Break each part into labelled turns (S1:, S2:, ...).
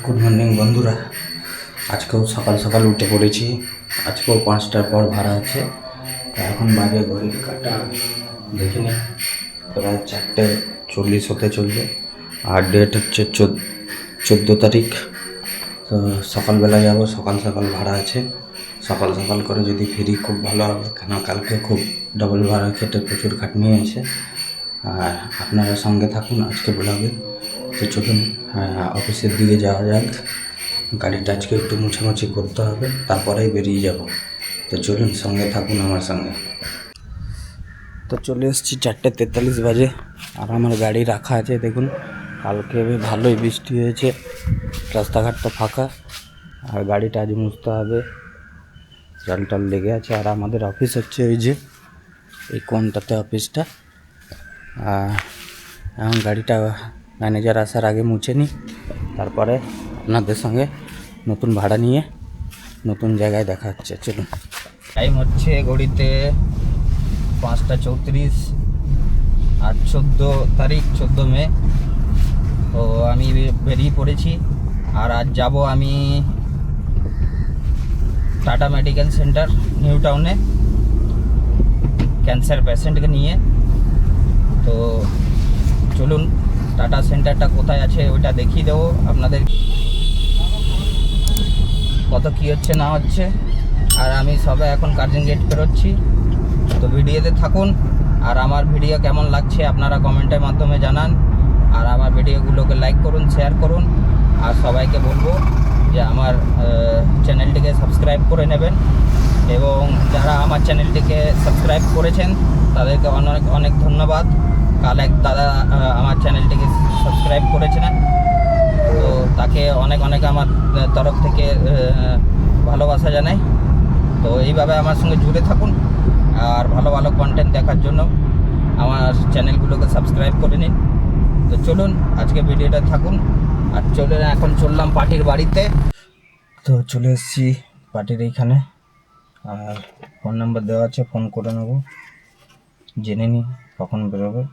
S1: Good morning বন্ধুরা, আজকেও সকাল সকাল উঠে পড়েছি। আজকেও 5টার পর ভাড়া আছে। তো এখন বাজে ঘড়ির কাটা দেখিনি, প্রায় 4:40 হতে চলবে। আর ডেট হচ্ছে 14 তারিখ। তো সকালবেলা যাব, সকাল সকাল ভাড়া আছে। সকাল সকাল করে যদি ফিরি খুব ভালো হবে, কেন কালকে খুব ডবল ভাড়া খেটে প্রচুর খাটনি আছে। আর আপনারা সঙ্গে থাকুন আজকে ব্লগে। তো চলুন অফিসের দিকে যাওয়া যাক। গাড়িটা আজকে একটু মুছামুছি করতে হবে, তারপরেই বেরিয়ে যাব। তো চলুন সঙ্গে থাকুন আমার সঙ্গে। তো চলে এসেছি 4:43 বাজে, আর আমার গাড়ি রাখা আছে। দেখুন কালকে ভালোই বৃষ্টি হয়েছে, রাস্তাঘাটটা ফাঁকা। আর গাড়িটা আজ মুছতে হবে, জল টল লেগে আছে। আর আমাদের অফিস হচ্ছে ওই যে এই কোনটাতে অফিসটা। এখন গাড়িটা ম্যানেজার আসার আগে মুছে নিই, তারপরে আপনাদের সঙ্গে নতুন ভাড়া নিয়ে নতুন জায়গায় দেখা হচ্ছে। চলুন। টাইম হচ্ছে ঘড়িতে 5:34 আর 14 তারিখ 14 মে। তো আমি বেরিয়ে পড়েছি। আর আজ যাব আমি টাটা মেডিকেল সেন্টার নিউ টাউনে ক্যান্সার পেশেন্টকে নিয়ে। তো চলুন, টাটা সেন্টারটা কোথায় আছে ওইটা দেখিয়ে দেবো আপনাদের, কত কী হচ্ছে না হচ্ছে। আর আমি সবে এখন কার্জন গেট পেরোচ্ছি। তো ভিডিওতে থাকুন। আর আমার ভিডিও কেমন লাগছে আপনারা কমেন্টের মাধ্যমে জানান। আর আমার ভিডিওগুলোকে লাইক করুন, শেয়ার করুন। আর সবাইকে বলবো যে আমার চ্যানেলটিকে সাবস্ক্রাইব করে নেবেন। এবং যারা আমার চ্যানেলটিকে সাবস্ক্রাইব করেছেন তাদেরকে অনেক অনেক ধন্যবাদ। কাল এক দাদা আমার চ্যানেলটিকে সাবস্ক্রাইব করেছিলেন, তো তাকে অনেক অনেক আমার তরফ থেকে ভালোবাসা জানাই। তো এইভাবে আমার সঙ্গে জুড়ে থাকুন। আর ভালো ভালো কন্টেন্ট দেখার জন্য আমার চ্যানেলগুলোকে সাবস্ক্রাইব করে নিন। তো চলুন আজকে ভিডিওটা থাকুন। আর চলুন, এখন চললাম পার্টির বাড়িতে। তো চলে এসেছি পার্টির এইখানে। আর ফোন নাম্বার দেওয়া আছে, ফোন করে নেবো, জেনে নিই কখন বেরোবে।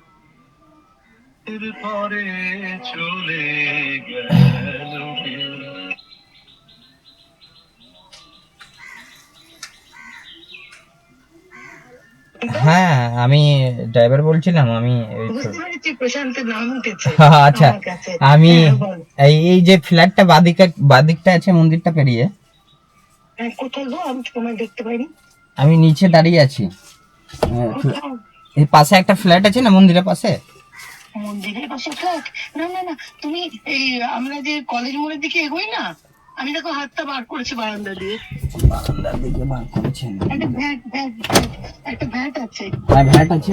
S1: হ্যাঁ, আমি ড্রাইভার বলছিলাম। আমি আচ্ছা, আমি এই যে ফ্ল্যাটটা বাদিকটা আছে মন্দিরটা পেরিয়ে। আমি নিচে দাঁড়িয়ে আছি। এই পাশে একটা ফ্ল্যাট আছে না, মন্দিরের পাশে।
S2: মন্দিরের পাশে ফ্ল্যাট? না না না, তুমি এই আমরা যে কলেজ মোড়ের দিকে এগোই না, আমি দেখো হাতটা বার করেছি বারান্দা দিয়ে।
S1: বারান্দার দিকে বার করেছেন?
S2: একটা ভ্যাট আছে।
S1: হ্যাঁ, ভ্যাট আছে।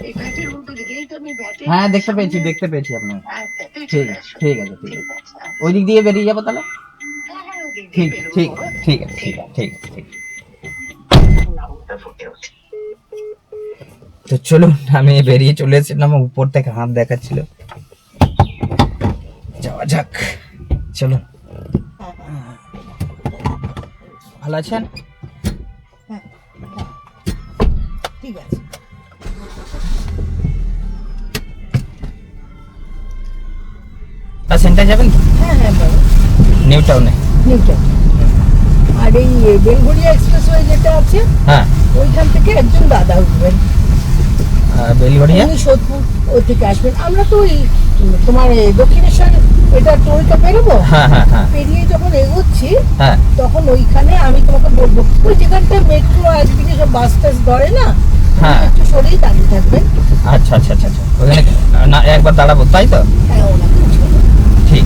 S2: এই ভ্যাটের উল্টো দিকেই তো আমি ভ্যাটে।
S1: হ্যাঁ, দেখতে পেয়েছি আপনার।
S2: আচ্ছা, তুই
S1: ঠিক
S2: চলে
S1: আছে,
S2: আসো।
S1: ঠিক আছে, ঠিক
S2: ঠিক
S1: আছে।
S2: আছে,
S1: ওই দিক দিয়ে বেরিয়ে যাবো তাহলে।
S2: হ্যাঁ, ওই দিক দিয়ে
S1: ঠিক
S2: বেরোবো।
S1: ঠিক ঠিক আছে, ঠিক আছে, ঠিক আছে, ঠিক আছে।
S2: নামটা ফুটে ওঠে।
S1: তো চলুন, আমি বেরিয়ে চলে এসেছিলাম, উপর থেকে হাত দেখাচ্ছিল। যাওয়া যাক, চলুন। ভালো আছেন?
S2: হ্যাঁ, ঠিক আছে।
S1: সেন্টার যাবেন?
S2: হ্যাঁ হ্যাঁ বাবা,
S1: নিউ টাউনে।
S2: আর এই বেলঘড়িয়া এক্সপ্রেসওয়ে যেটা আছে,
S1: হ্যাঁ,
S2: ওইখান থেকে একজন দাদা উঠবেন।
S1: বেলঘড়িয়া
S2: উনি সোদপুর ওই থেকে আসবেন। আমরা তো ওই তোমার দক্ষিণেশ্বর এটা টোলটা বেরোবো,
S1: হ্যাঁ হ্যাঁ হ্যাঁ
S2: পেরিয়ে যখন এগোচ্ছি
S1: হ্যাঁ
S2: তখন ওইখানে আমি তোমাকে বলবো। ওই যেখানটায় মেট্রো একদিকে সব বাস টাস ধরে না,
S1: হ্যাঁ।
S2: একটু সরেই দাঁড়িয়ে থাকবেন।
S1: আচ্ছা আচ্ছা আচ্ছা আচ্ছা, ওখানে না একবার দাঁড়াবো, তাই তো?
S2: হ্যাঁ, ওনাকে ছোট
S1: ঠিক।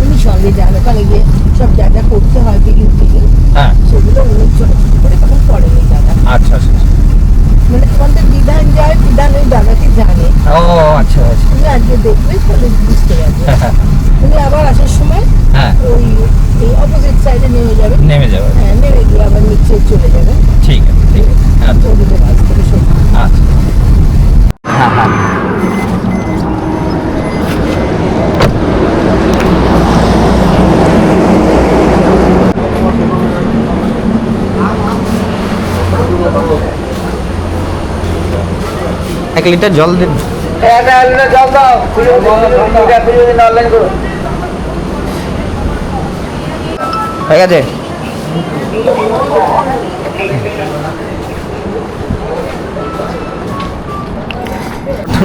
S2: উনি সঙ্গে যান, ওখানে গিয়ে সব যা যা করতে হয় বিলিং টিলিং,
S1: হ্যাঁ,
S2: সেগুলো উনি ছোট ছোট করে তখন করেন এই দাদা।
S1: আচ্ছা আচ্ছা আচ্ছা।
S2: মানে তোমাদের বিধান যায়, বিধান ওই দাদাকে জানে।
S1: ও আচ্ছা আচ্ছা।
S2: তুমি আজকে দেখবে তাহলে বুঝতে পারবে। তুমি আবার আসার সময়
S1: হ্যাঁ,
S2: ওই এই অপোজিট সাইডে নেমে যাবে।
S1: নেমে যাবো।
S2: হ্যাঁ, নেমে গিয়ে আবার নিচে চলে যাবে।
S1: ঠিক আছে, ঠিক আছে। আচ্ছা
S2: ওদিকে বাস থেকে সরে।
S1: আচ্ছা। হ্যাঁ হ্যাঁ। এক লিটার জল দিন।
S3: জল দাও, অনলাইন করো।
S1: হয়ে গেছে?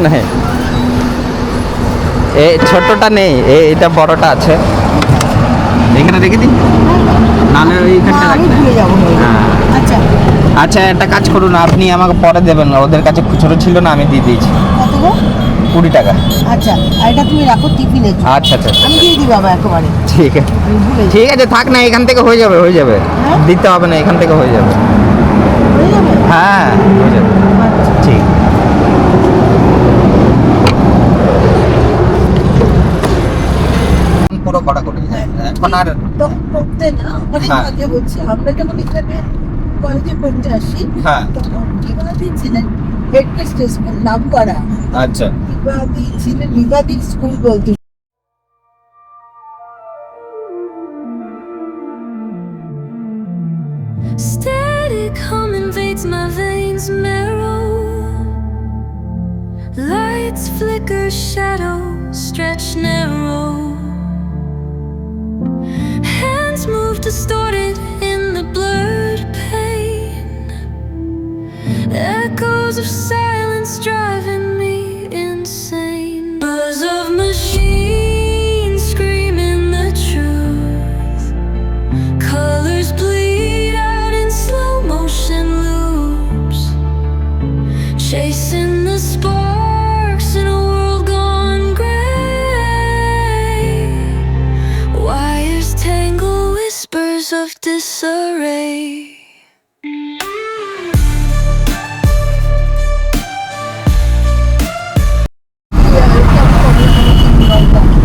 S1: নেই, এই ছোটটা নেই, এটা বড়টা আছে, এখানে রেখে দিন, নাহলে ওইখানটা রাখবেন। হ্যাঁ
S3: আচ্ছা,
S1: আচ্ছা, একটা কাজ করুন, আপনি আমাকে পরে দেবেন, ওদের কাছে খুচরো ছিল না, আমি দিয়ে দিয়েছি।
S3: কত গো?
S1: 20 টাকা।
S3: আচ্ছা, আর এটা তুমি রাখো টিফিনে।
S1: আচ্ছা আচ্ছা আচ্ছা।
S3: আমি দিয়ে দিই বাবা একেবারে।
S1: ঠিক আছে
S3: আমি ভুলে যাই।
S1: ঠিক আছে, থাক না, এখান থেকে হয়ে যাবে, হয়ে যাবে,
S3: হ্যাঁ?
S1: দিতে হবে না, এখান থেকে হয়ে যাবে।
S3: হয়ে যাবে?
S1: হ্যাঁ হয়ে যাবে,
S3: আচ্ছা।
S1: ঠিক। পুরো কড়া করে এখন আর
S3: তখন পড়তে না, অনেক
S1: হ্যাঁ।
S3: আগে বলছি, আমরা যখন এখানে কলেজে পড়তে আসি,
S1: হ্যাঁ।
S3: তখন বিবাদী ছিলেন হেডমিস্ট্রেস, নাম করা
S1: আচ্ছা।
S3: বিবাদী ছিলেন, বিবাদী স্কুল বলতে।
S4: Static hum invades my veins marrow. Lights flicker, shadows stretch narrow. Hands move distorted in the blurred pain. Echoes of silence driving me insane. Buzz of machines screaming the truth. Colors bleed out in slow motion loops, chasing the sparks in a world gone gray. Wires tangle, whispers of disarray.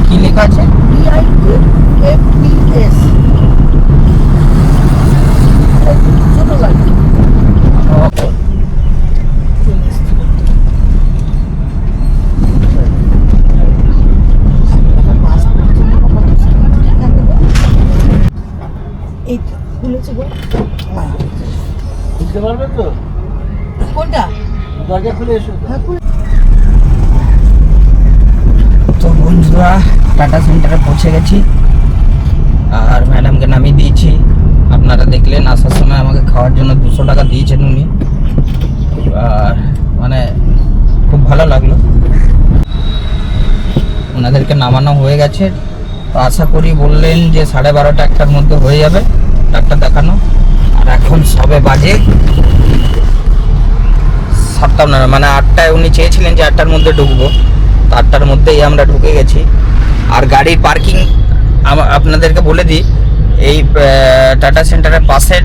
S1: কি লেখা আছে?
S3: DITFPS ছোট গাড়ি। এইটা খুলেছে গো? হ্যাঁ।
S5: বুঝতে পারবে তো?
S3: কোনটা?
S5: দরজা খুলে এসো তো।
S3: হ্যাঁ, খুলে।
S1: তো বন্ধুরা, টাটা সেন্টারে পৌঁছে গেছি আর ম্যাডামকে নামিয়ে দিয়েছি। আপনারা দেখলেন আসার সময় আমাকে খাওয়ার জন্য 200 টাকা দিয়েছেন উনি, আর মানে খুব ভালো লাগলো। ওনাদেরকে নামানো হয়ে গেছে, তো আশা করি বললেন যে 12:30 একটার মধ্যে হয়ে যাবে ডাক্তার দেখানো। আর এখন সবে বাজে 7:59, মানে 8টায় উনি চেয়েছিলেন যে 8টার মধ্যে ঢুকবো, তো 8টার মধ্যেই আমরা ঢুকে গেছি। আর গাড়ির পার্কিং আপনাদেরকে বলে দিই, এই টাটা সেন্টারের পাশের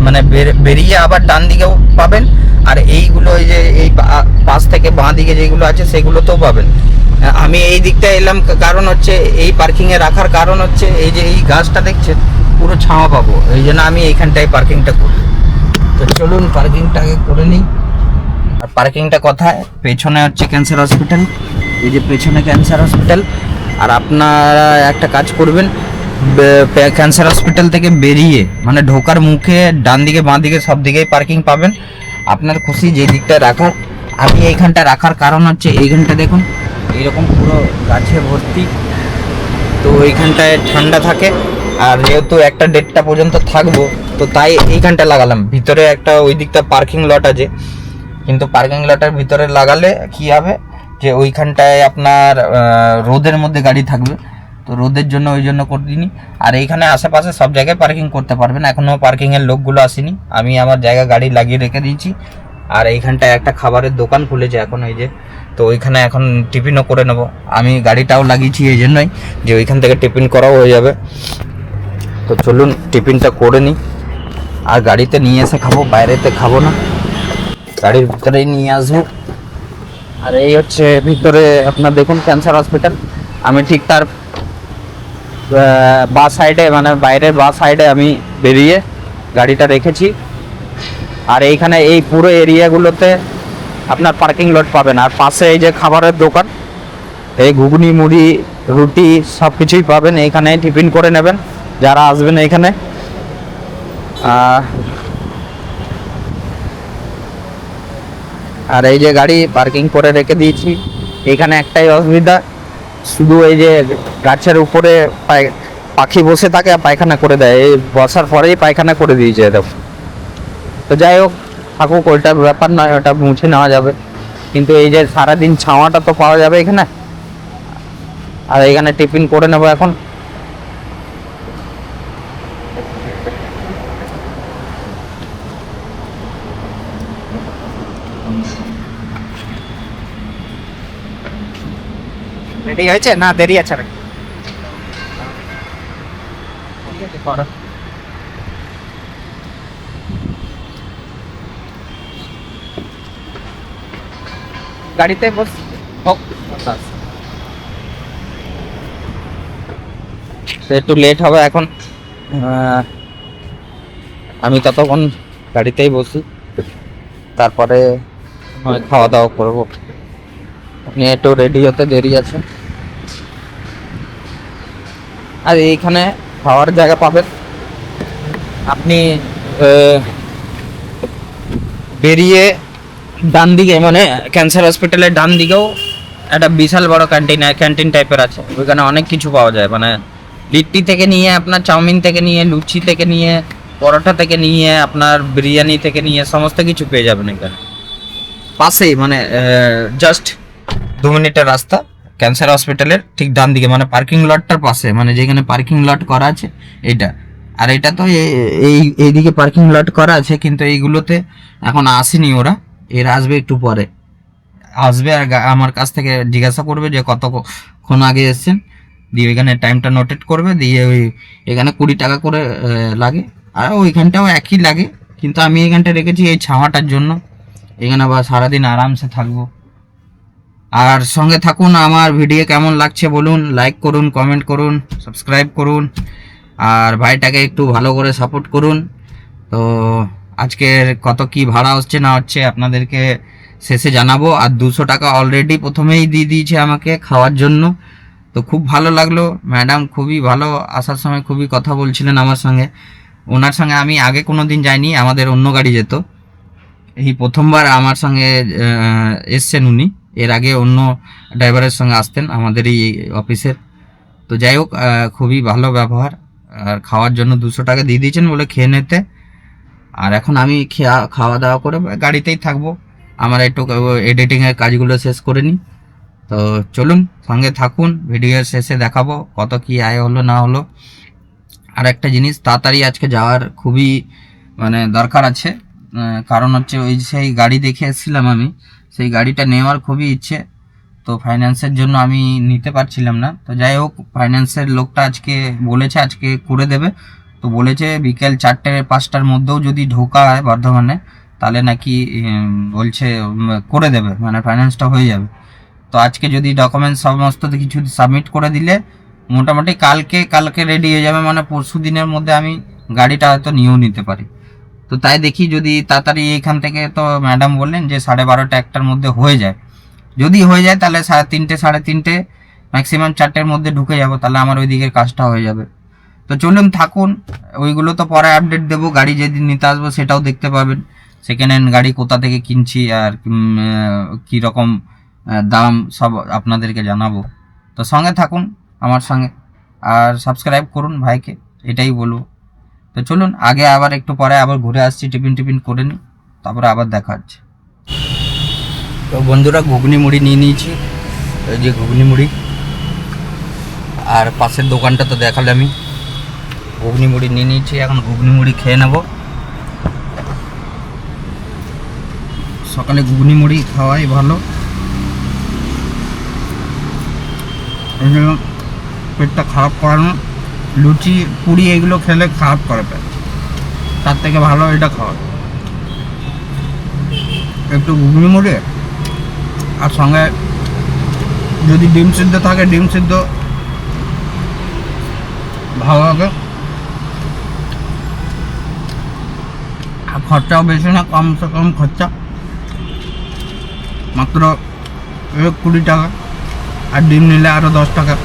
S1: মানে বেরিয়ে আবার ডান দিকেও পাবেন, আর এইগুলো এই যে এই পাশ থেকে বাঁ দিকে যেগুলো আছে সেগুলোতেও পাবেন। আমি এই দিকটা এলাম কারণ হচ্ছে এই পার্কিংয়ে রাখার কারণ হচ্ছে এই যে এই গাছটা দেখছেন পুরো ছাওয়া পাবো, এই জন্য আমি এইখানটায় পার্কিংটা করি। তো চলুন পার্কিংটা আগে করে নিই। আর পার্কিংটা কোথায়? পেছনে হচ্ছে ক্যান্সার হসপিটাল, এই যে পেছনে ক্যান্সার হসপিটাল। আর আপনারা একটা কাজ করবেন, ক্যান্সার হসপিটাল থেকে বেরিয়ে মানে ঢোকার মুখে ডান দিকে বাঁ দিকে সব দিকেই পার্কিং পাবেন, আপনার খুশি যে দিকটা রাখার। আমি এইখানটা রাখার কারণ হচ্ছে এইখানটা দেখুন এইরকম পুরো গাছে ভর্তি, তো এইখানটায় ঠান্ডা থাকে। আর যেহেতু 1টা-1:30টা পর্যন্ত থাকবো, তো তাই এইখানটা লাগালাম। ভিতরে একটা ওই দিকটা পার্কিং লট আছে, কিন্তু পার্কিং লটের ভিতরে লাগালে কি হবে যে ওইখানটায় আপনার রোদের মধ্যে গাড়ি থাকবে, তো রোদের জন্য ওই জন্য করে দিইনি। আর এইখানে আশেপাশে সব জায়গায় পার্কিং করতে পারবেন, এখনও পার্কিংয়ের লোকগুলো আসেনি, আমি আমার জায়গা গাড়ি লাগিয়ে রেখে দিয়েছি। আর এইখানটায় একটা খাবারের দোকান খুলেছে এখন, এই যে, তো ওইখানে এখন টিফিনও করে নেব। আমি গাড়িটাও লাগিয়েছি এই জন্যই যে ওইখান থেকে টিফিন করাও হয়ে যাবে। তো চলুন টিফিনটা করে নিই, আর গাড়িতে নিয়ে এসে খাবো, বাইরেতে খাবো না, গাড়ির ভিতরেই নিয়ে আসবো। আর এই হচ্ছে ভিতরে আপনার দেখুন ক্যান্সার হসপিটাল, আমি ঠিক তার বাঁ সাইডে মানে বাইরের বাঁ সাইডে আমি বেরিয়ে গাড়িটা রেখেছি। আর এইখানে এই পুরো এরিয়াগুলোতে আপনার পার্কিং লট পাবেন। আর পাশে এই যে খাবারের দোকান, এই ঘুগনি মুড়ি রুটি সব কিছুই পাবেন, এইখানে টিফিন করে নেবেন যারা আসবেন এইখানে। আর এই যে গাড়ি পার্কিং করে রেখে দিয়েছি। এখানে একটাই অসুবিধা, শুধু এই যে গাছের উপরে পাখি বসে থাকে আর পায়খানা করে দেয়, এই বসার পরেই পায়খানা করে দিয়েছে দেখো। তো যাই হোক থাকুক, ওইটা ব্যাপার নয়, ওটা মুছে নেওয়া যাবে। কিন্তু এই যে সারাদিন ছাওয়াটা তো পাওয়া যাবে এখানে। আর এখানে টিফিন করে নেবো এখন। রেডি হয়েছে না দেরি আছে? গাড়িতে বস হোক, একটু লেট হবে এখন। আমি ততক্ষণ গাড়িতেই বসি, তারপরে খাওয়া দাওয়া করবো। নিয়ে একটু রেডি হতে দেরি আছে। আর এইখানে খাওয়ার জায়গা পাবেন আপনি বেরিয়ে ডান দিকে, মানে ক্যান্সার হসপিটালের ডান দিকেও একটা বিশাল বড় ক্যান্টিন টাইপের আছে। ওইখানে অনেক কিছু পাওয়া যায়, মানে লিট্টি থেকে নিয়ে আপনার চাউমিন থেকে নিয়ে লুচি থেকে নিয়ে পরোটা থেকে নিয়ে আপনার বিরিয়ানি থেকে নিয়ে সমস্ত কিছু পেয়ে যাবেন এখানে পাশেই, মানে জাস্ট 2 মিনিটের রাস্তা ক্যান্সার হসপিটালের ঠিক ডান দিকে, মানে পার্কিং লটটার পাশে, মানে যেখানে পার্কিং লট করা আছে এইটা। আর এটা তো এইদিকে পার্কিং লট করা আছে, কিন্তু এইগুলোতে এখন আসেনি ওরা, এর আসবে একটু পরে আসবে। আর আমার কাছ থেকে জিজ্ঞাসা করবে যে কতক্ষণ আগে এসছেন, দিয়ে ওইখানে টাইমটা নোটেট করবে, দিয়ে ওই এখানে 20 টাকা করে লাগে। আর ওইখানটাও একই লাগে, কিন্তু আমি এখানটা রেখেছি এই ছাওয়াটার জন্য। এখানে আবার সারাদিন আরামসে থাকবো। আর সঙ্গে থাকুন। আমার ভিডিও কেমন লাগছে বলুন, লাইক করুন, কমেন্ট করুন, সাবস্ক্রাইব করুন, আর ভাইটাকে একটু ভালো করে সাপোর্ট করুন। তো আজকের কত কি ভাড়া হচ্ছে না হচ্ছে আপনাদেরকে শেষে জানাবো। আর 200 টাকা অলরেডি প্রথমেই দিয়ে দিয়েছে আমাকে খাওয়ার জন্য, তো খুব ভালো লাগলো। ম্যাডাম খুবই ভালো, আসার সময় খুবই কথা বলছিলেন আমার সঙ্গে। ওনার সঙ্গে আমি আগে কোনো দিন যাইনি, আমাদের অন্য গাড়ি যেত, এই প্রথমবার আমার সঙ্গে এসছেন উনি। এর আগে অন্য ড্রাইভারের সঙ্গে আসতেন আমাদের এই অফিসের। তো যাই হোক খুবই ভালো ব্যবহার। আর খাওয়ার জন্য 200 টাকা দিয়ে দিয়েছেন বলে খেয়ে নিতে। আর এখন আমি খাওয়া দাওয়া করে গাড়িতেই থাকবো, আমার একটু এডিটিংয়ের কাজগুলো শেষ করে নিই। তো চলুন সঙ্গে থাকুন, ভিডিওর শেষে দেখাবো কত কি আয় হলো না হলো। আর একটা জিনিস, তাড়াতাড়ি আজকে যাওয়ার খুবই মানে দরকার আছে, কারণ হচ্ছে ওই সেই গাড়ি দেখে এসেছিলাম আমি, সেই গাড়িটা নেওয়ার খুবই ইচ্ছে। তো ফাইন্যান্সের জন্য আমি নিতে পারছিলাম না। তো যাই হোক ফাইন্যান্সের লোকটা আজকে বলেছে আজকে করে দেবে। তো বলেছে বিকেল 4টে-5টার মধ্যেও যদি ঢোকা হয় বর্ধমানে, তাহলে নাকি বলছে করে দেবে, মানে ফাইন্যান্সটা হয়ে যাবে। তো আজকে যদি ডকুমেন্টস সমস্ত কিছু সাবমিট করে দিলে মোটামুটি কালকে রেডি হয়ে যাবে, মানে পরশু দিনের মধ্যে আমি গাড়িটা হয়তো নিয়েও নিতে পারি। তো তাই দেখি যদি তাড়াতাড়ি এইখান থেকে, তো ম্যাডাম বললেন যে 12:30-1টার মধ্যে হয়ে যায়। যদি হয়ে যায় তাহলে 3:30 3:30 ম্যাক্সিমাম 4টের মধ্যে ঢুকে যাব, তাহলে আমার ওই দিকের কাজটা হয়ে যাবে। তো চলুন থাকুন, ওইগুলো তো পরে আপডেট দেবো। গাড়ি যেদিন নিতে আসবো সেটাও দেখতে পাবেন, সেকেন্ড হ্যান্ড গাড়ি কোথা থেকে কিনছি আর কীরকম দাম সব আপনাদেরকে জানাবো। তো সঙ্গে থাকুন আমার সঙ্গে, আর সাবস্ক্রাইব করুন ভাইকে, এটাই বলবো। তো চলুন আগে আবার একটু পরে আবার ঘুরে আসছি, টিফিন করে নিই, তারপরে আবার দেখা হচ্ছে। তো বন্ধুরা ঘুগনি মুড়ি নিয়ে নিয়েছি, এই যে ঘুগনি মুড়ি। আর পাশের দোকানটা তো দেখালে আমি, ঘুগনি মুড়ি নিয়ে নিয়েছি, এখন ঘুগনি মুড়ি খেয়ে নেব। সকালে ঘুগনি মুড়ি খাওয়াই ভালো, পেটটা খারাপ করানো। লুচি পুরি এগুলো খেলে খারাপ করে পেট, তার থেকে ভালো এটা খাওয়া। একটু ঘুগনি মুড়ি আর সঙ্গে যদি ডিম সিদ্ধ থাকে, ডিম সিদ্ধ ভালো লাগে। আর খরচাও বেশি না, কমসে কম খরচা মাত্র 20 টাকা, আর ডিম নিলে আরও 10 টাকা।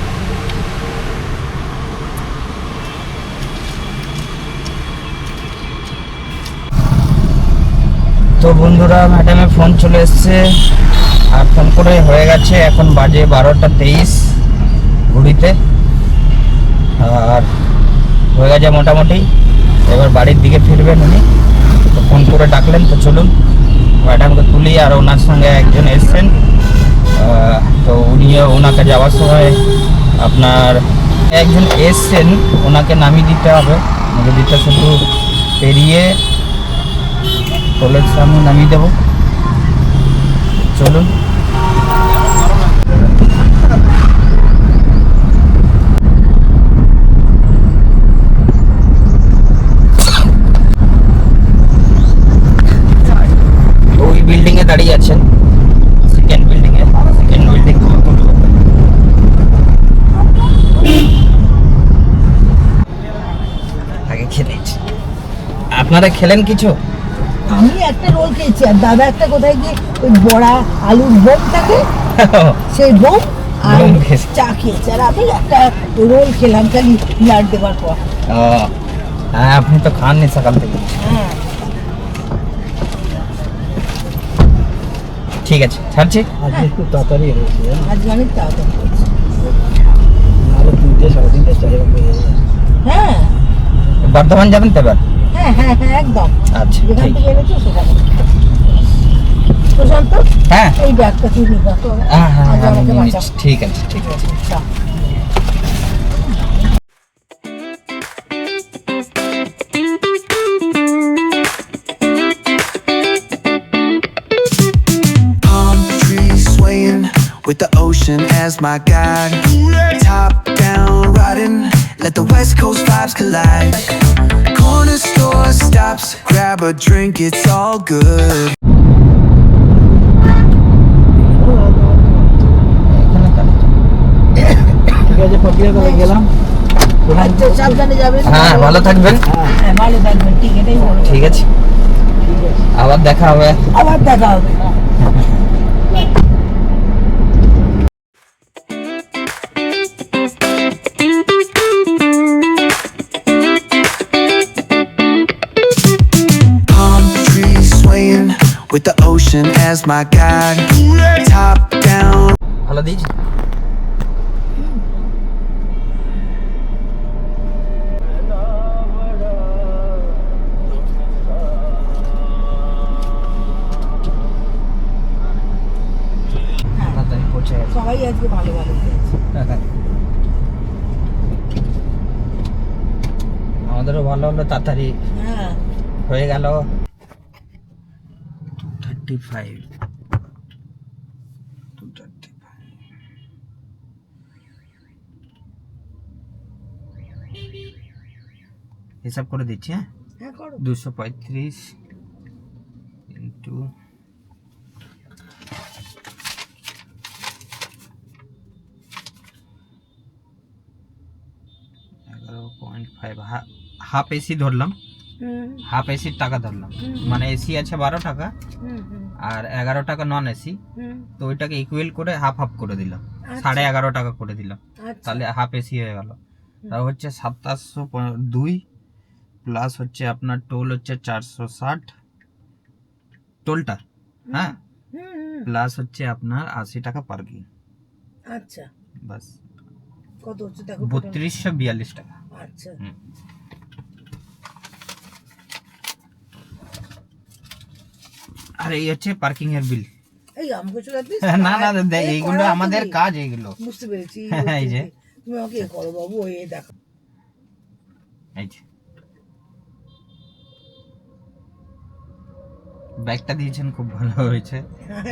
S1: তো বন্ধুরা ম্যাডামের ফোন চলে এসছে, আর ফোন করে হয়ে গেছে, এখন বাজে 12:23 ঘড়িতে। আর বাজে মোটামুটি। এবার বাড়ির দিকে ফিরবেন উনি, তো ফোন করে ডাকলেন, তো চলুন ম্যাডামকে তুলি। আর ওনার সঙ্গে একজন এসছেন, তো উনিও ওনাকে যাওয়ার সময় আপনার একজন এসছেন, ওনাকে নামিয়ে দিতে হবে। নদীটা শুধু পেরিয়ে টোলের সামনে নামিয়ে দেবো। চলুন। ওই বিল্ডিং এ দাঁড়িয়ে আছেন, সেকেন্ড বিল্ডিং এ। সেকেন্ড বিল্ডিং আগে খেলেছি। আপনারা খেলেন কিছু?
S3: আমি একটা রোল খেয়েছি, আর দাদা একটা কোথায় গিয়ে ওই বড়া আলুর বোম থাকে, সেই বোম আর
S1: বোম খেয়েছে।
S3: চা খেয়েছি। আর আমি একটা রোল খেলাম খালি লাড দেওয়ার পর।
S1: হ্যাঁ, আপনি তো খাননি সকাল থেকে।
S3: হ্যাঁ,
S1: ঠিক আছে, ছাড়ছি।
S5: আজকে একটু তাড়াতাড়ি হয়েছে,
S3: আজ অনেক তাড়াতাড়ি খেয়েছি।
S5: নাহলে 3টে, 3:30, 4 বেজে যাবে।
S3: হ্যাঁ
S1: বর্ধমান যাবেন তো এবার?
S3: হ্যাঁ হ্যাঁ হ্যাঁ, একদম।
S1: আচ্ছা,
S3: যেখান
S1: ঠিক।
S3: থেকে এনেছো সেখানে। প্রশান্ত,
S1: হ্যাঁ
S3: এই ব্যাগটা তুই নিবা তো।
S1: হ্যাঁ হ্যাঁ,
S3: আজ
S1: আমি
S3: আমাকে
S1: নিয়ে
S3: বাঁচাও।
S1: নিচ্ছি। ঠিক আছে, ঠিক আছে।
S3: চা।
S6: Palm trees swaying with the ocean as my guide. Top down riding, let the West Coast vibes collide. Corner store stops, grab a drink, it's all good.
S5: ঠিক আছে, পাপিয়া করে গেলাম।
S3: আচ্ছা, সাবধানে যাবেন।
S1: হ্যাঁ, ভালো থাকবেন।
S3: হ্যাঁ, ভালো থাকবেন, ঠিক, এটাই বলো।
S1: ঠিক আছে, আবার দেখা হবে।
S3: আবার দেখা হবে।
S6: Palm trees swaying with the ocean as my guide. Top down.
S1: ভালো দিয়েছি। তাড়াতাড়ি পৌঁছে গেছে।
S3: সবাই আজকে ভালো ভালো খেয়েছে।
S1: আমাদেরও ভালো হলো, তাড়াতাড়ি
S3: হ্যাঁ,
S1: হয়ে গেল। 235 হিসাব করে দিচ্ছি। হ্যাঁ,
S3: হ্যাঁ করো।
S1: 235 ইন্টু 11.5, হাফ এসি ধরলাম, হাফ এসির টাকা ধরলাম, মানে এসি আছে 12 টাকা আর 11 টাকা নন এসি, তো ওইটাকে ইকুয়াল করে হাফ হাফ করে দিলাম, 11.5 টাকা করে দিলাম, তাহলে হাফ এসি হয়ে গেল। তা হচ্ছে 2702 প্লাস হচ্ছে আপনার টোল হচ্ছে 460 টোলটা, হ্যাঁ, প্লাস হচ্ছে আপনার 80 টাকা পার্কিং।
S3: আচ্ছা,
S1: বাস
S3: কত হচ্ছে দেখো?
S1: 3242 টাকা।
S3: আচ্ছা,
S1: আর এই হচ্ছে পার্কিং এর বিল।
S3: এই আমাকে চলে দিস।
S1: না না, দেখ, এইগুলো আমাদের কাজ, এইগুলো
S3: বুঝতে পেরেছি।
S1: এই যে
S3: তুমি আমাকে এ করো বাবু, এই দেখো।
S1: এই যে ব্যাগটা দিয়েছেন, খুব ভালো হয়েছে।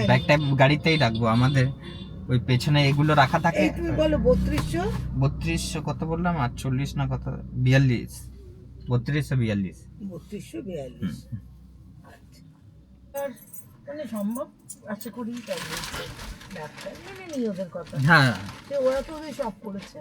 S1: ব্যাগটা গাড়িতেই রাখবো, আমাদের ওই পেছনে এগুলো রাখা থাকে।
S3: এই তুমি বলো 3200।
S1: 3200 কত বললাম, 48 না কত, 42, 3242।
S3: 3242। আচ্ছা, আর মানে সম্ভব আশা করি তাই বলছে ডাক্তার, মেনে নিই ওদের কথা।
S1: হ্যাঁ,
S3: যে ওরা তো ওদের সব করেছে।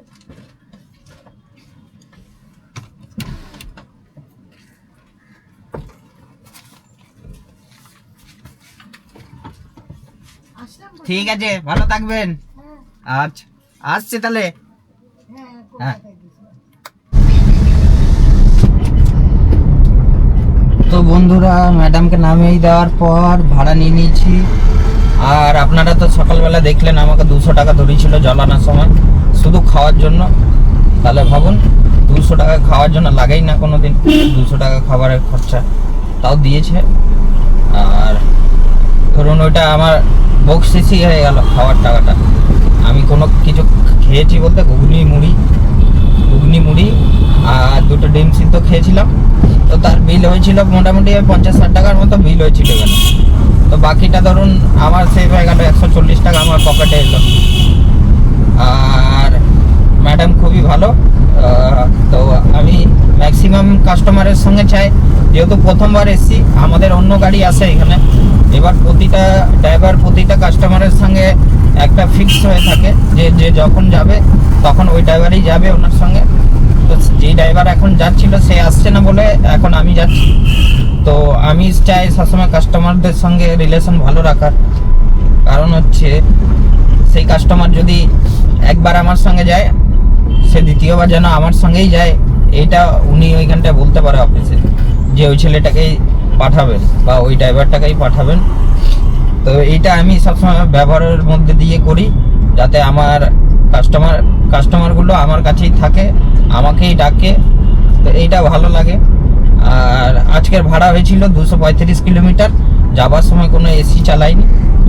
S1: ঠিক আছে, ভালো থাকবেন। আচ্ছা, আসছে তাহলে। হ্যাঁ, তো বন্ধুরা, ম্যাডামকে নামিয়ে দেওয়ার পর ভাড়া নিয়ে নিয়েছি। আর আপনারা তো সকালবেলা দেখলেন আমাকে 200 টাকা ধরেছিল জল আনার সময়, শুধু খাওয়ার জন্য। তাহলে ভাবুন, 200 200 টাকা খাওয়ার জন্য লাগেই না কোনো দিন, 200 টাকা খাবারের খরচা তাও দিয়েছে। আর ধরুন ওইটা আমার বকশিসই হয়ে গেল খাওয়ার টাকাটা। আমি কোনো কিছু খেয়েছি বলতে ঘুগনি মুড়ি আর 2টো ডিম সিদ্ধ খেয়েছিলাম। তো তার বিল হয়েছিল মোটামুটি 50-60 টাকার মতো বিল হয়েছিল এখানে। তো বাকিটা ধরুন আমার সেভ হয়ে গেল 140 টাকা আমার পকেটে এলো। আর ম্যাডাম খুবই ভালো। তো আমি ম্যাক্সিমাম কাস্টমারের সঙ্গে চাই, যেহেতু প্রথমবার এসছি, আমাদের অন্য গাড়ি আসে এখানে, এবার প্রতিটা ড্রাইভার প্রতিটা কাস্টমারের সঙ্গে একটা ফিক্স হয়ে থাকে যে যখন যাবে তখন ওই ড্রাইভারই যাবে ওনার সঙ্গে। তো যে ড্রাইভার এখন যাচ্ছিল সে আসছে না বলে এখন আমি যাচ্ছি। তো আমি চাই সবসময় কাস্টমারদের সঙ্গে রিলেশন ভালো রাখার। কারণ হচ্ছে সেই কাস্টমার যদি একবার আমার সঙ্গে যায়, সে দ্বিতীয়বার যেন আমার সঙ্গেই যায়, এইটা উনি ওইখানটায় বলতে পারে অফিসে যে ওই ছেলেটাকেই পাঠাবেন বা ওই ড্রাইভারটাকেই পাঠাবেন। তো এইটা আমি সবসময় ব্যবহারের মধ্যে দিয়ে করি, যাতে আমার কাস্টমারগুলো আমার কাছেই থাকে, আমাকেই ডাকে। তো এইটা ভালো লাগে। আর আজকের ভাড়া হয়েছিল 235 কিলোমিটার। যাবার সময় কোনো এসি চালাইনি,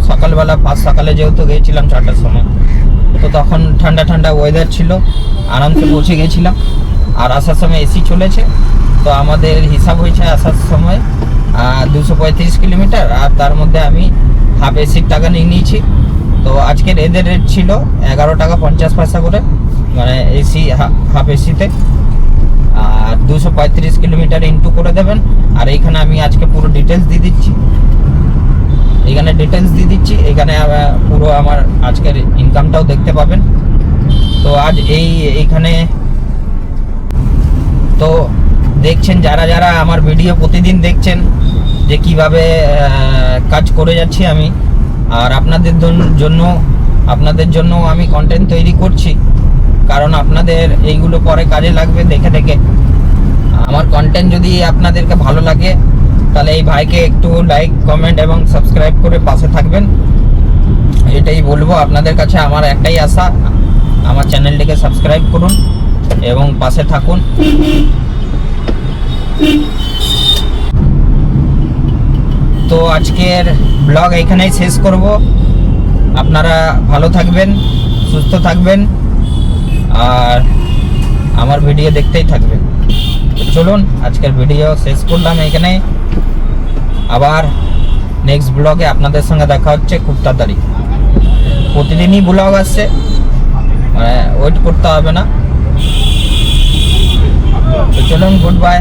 S1: সকালবেলা সকালে যেহেতু গিয়েছিলাম 4টার সময়, তো তখন ঠান্ডা ওয়েদার ছিল, আরামসে পৌঁছে গেছিলাম। আর আসার সময় এসি চলেছে। তো আমাদের হিসাব হয়েছে আসার সময় 235 কিলোমিটার, আর তার মধ্যে আমি হাফ এসির টাকা নিয়ে নিয়েছি। তো আজকের এদের রেট ছিল 11 টাকা 50 পয়সা করে, মানে এসি হাফ এসিতে। আর 235 কিলোমিটার ইন্টু করে দেবেন। আর এইখানে আমি আজকে পুরো ডিটেলস দিয়ে দিচ্ছি, এখানে পুরো আমার আজকের ইনকামটাও দেখতে পাবেন। তো আজ এইখানে তো দেখছেন যারা আমার ভিডিও প্রতিদিন দেখছেন যে কিভাবে কাজ করে যাচ্ছি আমি। আর আপনাদের জন্য আমি কন্টেন্ট তৈরি করছি, কারণ আপনাদের এইগুলো পরে কাজে লাগবে দেখে। আমার কন্টেন্ট যদি আপনাদেরকে ভালো লাগে তাহলে এই ভাইকে একটু লাইক, কমেন্ট এবং সাবস্ক্রাইব করে পাশে থাকবেন, এটাই বলবো আপনাদের কাছে। আমার একটাই আশা, আমার চ্যানেলটিকে সাবস্ক্রাইব করুন এবং পাশে থাকুন। তো আজকের ব্লগ এখানেই শেষ করব। আপনারা ভালো থাকবেন, সুস্থ থাকবেন আর আমার ভিডিও দেখতেই থাকবেন। তো চলুন আজকের ভিডিও শেষ করলাম এখানে। আবার নেক্সট ব্লগে আপনাদের সঙ্গে দেখা হচ্ছে খুব তাড়াতাড়ি। প্রতিদিনই ব্লগ আসছে, মানে ওয়েট করতে হবে না। তো চলুন, গুড বাই।